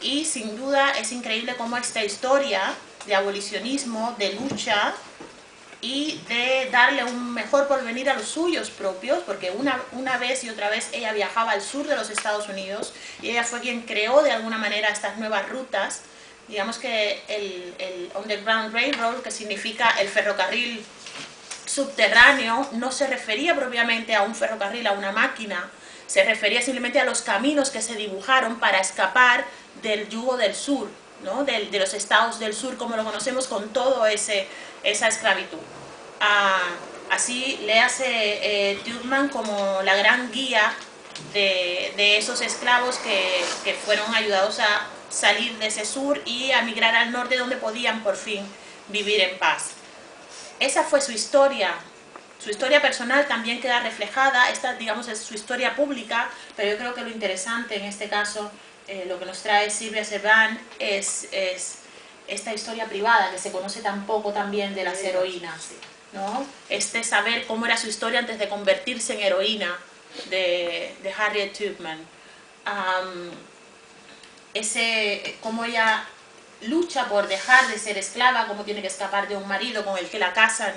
y sin duda es increíble cómo esta historia de abolicionismo, de lucha y de darle un mejor porvenir a los suyos propios, porque una vez y otra vez ella viajaba al sur de los Estados Unidos y ella fue quien creó de alguna manera estas nuevas rutas. Digamos que el Underground Railroad, que significa el ferrocarril subterráneo, no se refería propiamente a un ferrocarril, a una máquina, se refería simplemente a los caminos que se dibujaron para escapar del yugo del sur, ¿no? de los estados del sur como lo conocemos, con todo esa esclavitud. Así le hace Tubman como la gran guía de esos esclavos que fueron ayudados a salir de ese sur y a migrar al norte, donde podían por fin vivir en paz. Esa fue su historia. Su historia personal también queda reflejada. Esta, digamos, es su historia pública, pero yo creo que lo interesante en este caso, lo que nos trae Sylvia Servan, es esta historia privada, que se conoce tan poco también de las heroínas, ¿no? Este saber cómo era su historia antes de convertirse en heroína de Harriet Tubman. Cómo ella lucha por dejar de ser esclava, cómo tiene que escapar de un marido con el que la casan.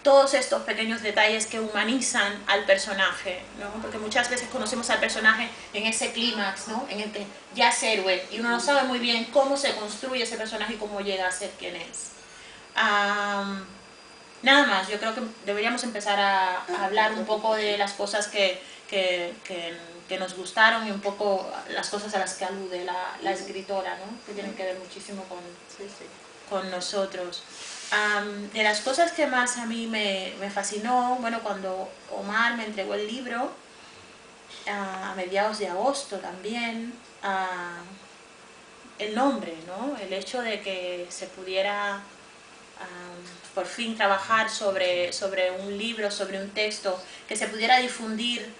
Todos estos pequeños detalles que humanizan al personaje, ¿no? Porque muchas veces conocemos al personaje en ese clímax, ¿no? En el que ya es héroe y uno no sabe muy bien cómo se construye ese personaje y cómo llega a ser quien es. Nada más, yo creo que deberíamos empezar a hablar un poco de las cosas que nos gustaron y un poco las cosas a las que alude la escritora, ¿no? Que tienen que ver muchísimo con nosotros. De las cosas que más a mí me fascinó, bueno, cuando Omar me entregó el libro, a mediados de agosto también, el nombre, ¿no? El hecho de que se pudiera por fin trabajar sobre un libro, sobre un texto, que se pudiera difundir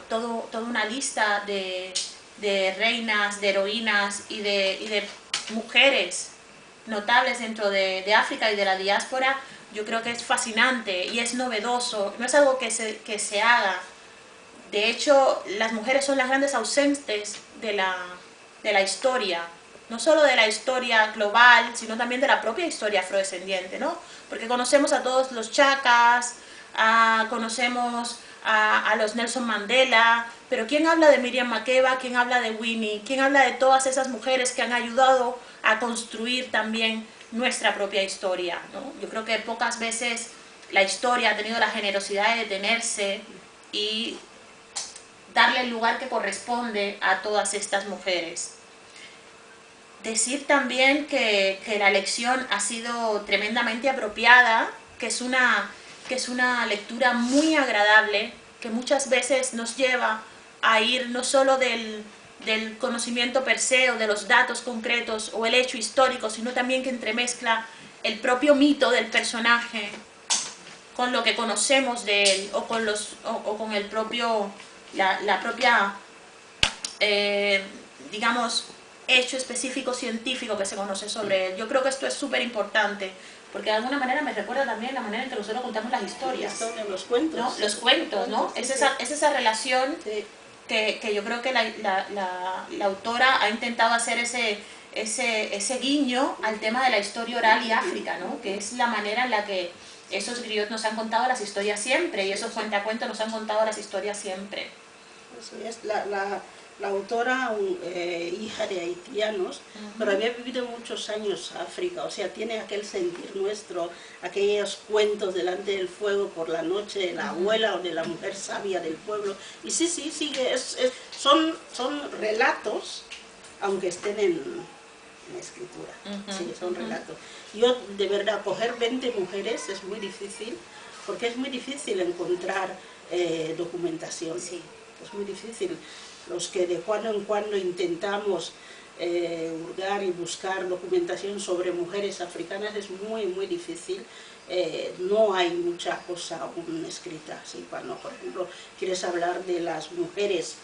toda una lista de reinas, de heroínas y de mujeres notables dentro de África y de la diáspora. Yo creo que es fascinante y es novedoso, no es algo que se haga. De hecho, las mujeres son las grandes ausentes de la historia, no solo de la historia global, sino también de la propia historia afrodescendiente, ¿no? Porque conocemos a todos los chacas, conocemos a los Nelson Mandela, pero ¿quién habla de Miriam Makeba? ¿Quién habla de Winnie? ¿Quién habla de todas esas mujeres que han ayudado a construir también nuestra propia historia, ¿no? Yo creo que pocas veces la historia ha tenido la generosidad de detenerse y darle el lugar que corresponde a todas estas mujeres. Decir también que la lección ha sido tremendamente apropiada, que es una lectura muy agradable, que muchas veces nos lleva a ir no solo del conocimiento per se o de los datos concretos o el hecho histórico, sino también que entremezcla el propio mito del personaje con lo que conocemos de él o con el propio, la propia, digamos, hecho específico científico que se conoce sobre él. Yo creo que esto es súper importante, porque de alguna manera me recuerda también la manera en que nosotros contamos las historias. Los cuentos. ¿No? Los cuentos, ¿no? Es esa relación que yo creo que la autora ha intentado hacer ese guiño al tema de la historia oral y África, ¿no? Que es la manera en la que esos griots nos han contado las historias siempre y esos cuentacuentos nos han contado las historias siempre. Así es, la autora, hija de haitianos, pero había vivido muchos años en África, o sea, tiene aquel sentir nuestro, aquellos cuentos delante del fuego por la noche de la abuela o de la mujer sabia del pueblo. Y sí, son relatos, aunque estén en escritura, sí, son relatos. Yo, de verdad, coger 20 mujeres es muy difícil, porque es muy difícil encontrar documentación. Sí. Es muy difícil. Los que de cuando en cuando intentamos hurgar y buscar documentación sobre mujeres africanas es muy, muy difícil. No hay mucha cosa aún escrita. ¿Sí? Cuando, por ejemplo, quieres hablar de las mujeres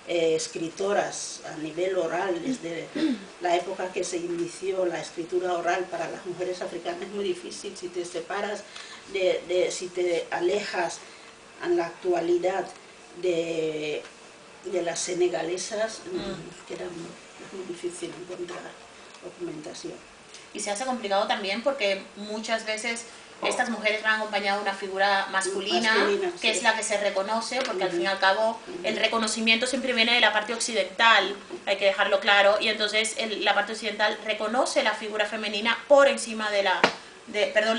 escritoras a nivel oral, desde la época que se inició la escritura oral para las mujeres africanas, es muy difícil. Si te separas, si te alejas en la actualidad de las senegalesas, que eran difícil encontrar documentación. Y se hace complicado también porque muchas veces estas mujeres van acompañadas de una figura masculina que es la que se reconoce, porque al fin y al cabo el reconocimiento siempre viene de la parte occidental, hay que dejarlo claro, y entonces la parte occidental reconoce la figura femenina por encima de la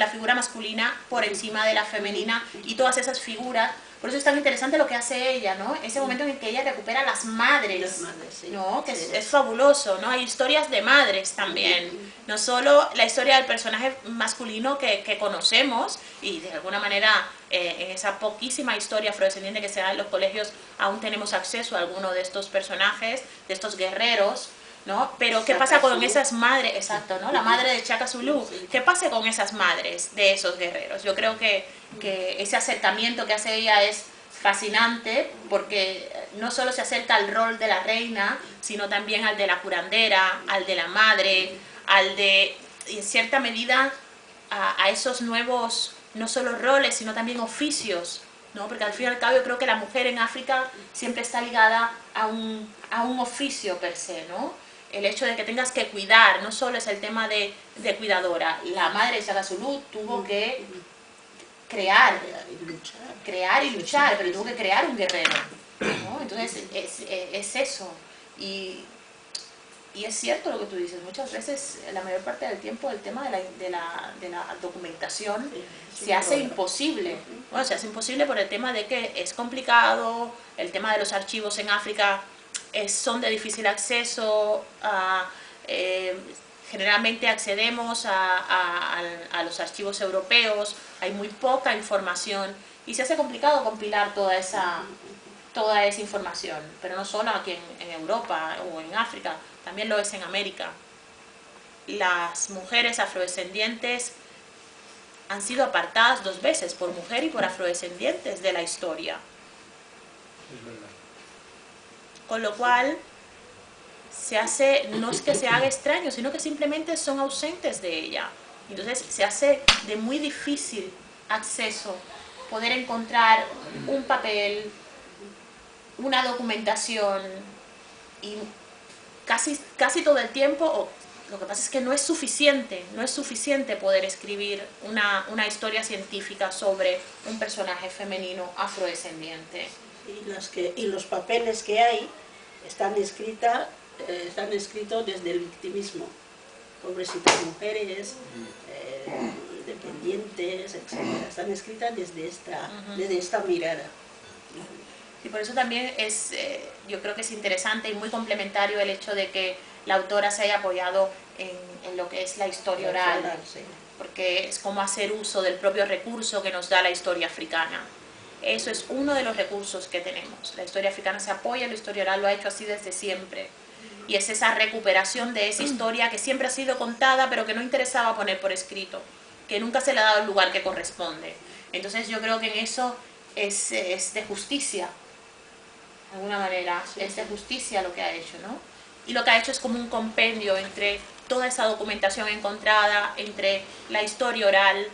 figura masculina por encima de la femenina, y todas esas figuras. Por eso es tan interesante lo que hace ella, ¿no? Ese momento en que ella recupera las madres, sí. ¿no? Que es fabuloso, ¿no? Hay historias de madres también, no solo la historia del personaje masculino que conocemos, y de alguna manera en esa poquísima historia afrodescendiente que se da en los colegios aún tenemos acceso a alguno de estos personajes, de estos guerreros, ¿no? Pero ¿qué pasa con esas madres? Exacto, ¿no? La madre de Shaka Zulu. ¿Qué pasa con esas madres de esos guerreros? Yo creo que ese acercamiento que hace ella es fascinante, porque no solo se acerca al rol de la reina, sino también al de la curandera, al de la madre, al de, en cierta medida, a esos nuevos, no solo roles, sino también oficios, ¿no? Porque al fin y al cabo yo creo que la mujer en África siempre está ligada a un oficio per se, ¿no? El hecho de que tengas que cuidar, no solo es el tema de cuidadora. La madre de Shaka Zulu tuvo que crear y luchar, pero tuvo que crear un guerrero, ¿no? Entonces es eso. Y es cierto lo que tú dices, muchas veces, la mayor parte del tiempo, el tema de la documentación se hace imposible. Bueno, se hace imposible por el tema de que es complicado, el tema de los archivos en África son de difícil acceso, generalmente accedemos a los archivos europeos, hay muy poca información y se hace complicado compilar toda esa información, pero no solo aquí en Europa o en África, también lo es en América. Las mujeres afrodescendientes han sido apartadas 2 veces, por mujer y por afrodescendientes, de la historia. Es verdad. Con lo cual, no es que se haga extraño, sino que simplemente son ausentes de ella. Entonces se hace de muy difícil acceso poder encontrar un papel, una documentación, y casi todo el tiempo, lo que pasa es que no es suficiente poder escribir una historia científica sobre un personaje femenino afrodescendiente. Y los papeles que hay están escritos desde el victimismo. Pobrecitas mujeres, dependientes, etc. Están escritas desde esta mirada. Y por eso también yo creo que es interesante y muy complementario el hecho de que la autora se haya apoyado en lo que es la historia oral, porque es como hacer uso del propio recurso que nos da la historia africana. Eso es uno de los recursos que tenemos. La historia africana se apoya en la historia oral, lo ha hecho así desde siempre. Y es esa recuperación de esa historia que siempre ha sido contada, pero que no interesaba poner por escrito, que nunca se le ha dado el lugar que corresponde. Entonces yo creo que en eso es de justicia, de alguna manera, es de justicia lo que ha hecho, ¿no? Y lo que ha hecho es como un compendio entre toda esa documentación encontrada, entre la historia oral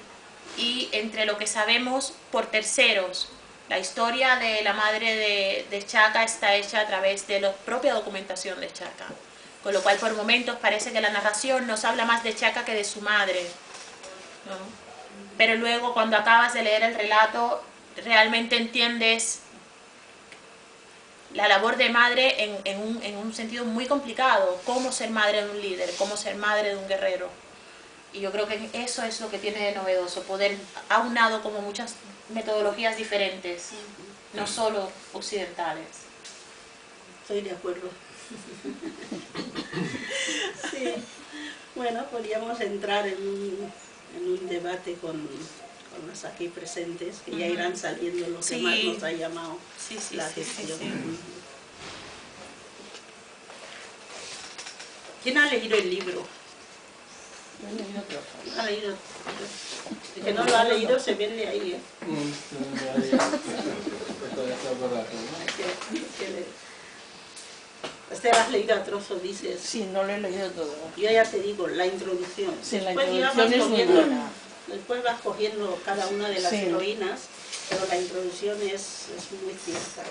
y entre lo que sabemos por terceros. La historia de la madre de Shaka está hecha a través de la propia documentación de Shaka, con lo cual por momentos parece que la narración nos habla más de Shaka que de su madre, ¿no? Pero luego cuando acabas de leer el relato realmente entiendes la labor de madre en un sentido muy complicado, cómo ser madre de un líder, cómo ser madre de un guerrero. Y yo creo que eso es lo que tiene de novedoso, poder aunado como muchas metodologías diferentes, no solo occidentales. Estoy de acuerdo. Sí. Bueno, podríamos entrar en un debate con los aquí presentes, que ya irán saliendo lo que más nos ha llamado la atención. ¿Quién ha leído el libro? Yo he leído trozos. ¿Ha leído? El que no lo ha leído se viene ahí, ¿eh? Este lo has leído a trozos, dices. Sí, no lo he leído todo. Yo ya te digo, la introducción. Sí, la Después introducción es muy buena. Después vas cogiendo cada una de las heroínas, pero la introducción es muy cierta.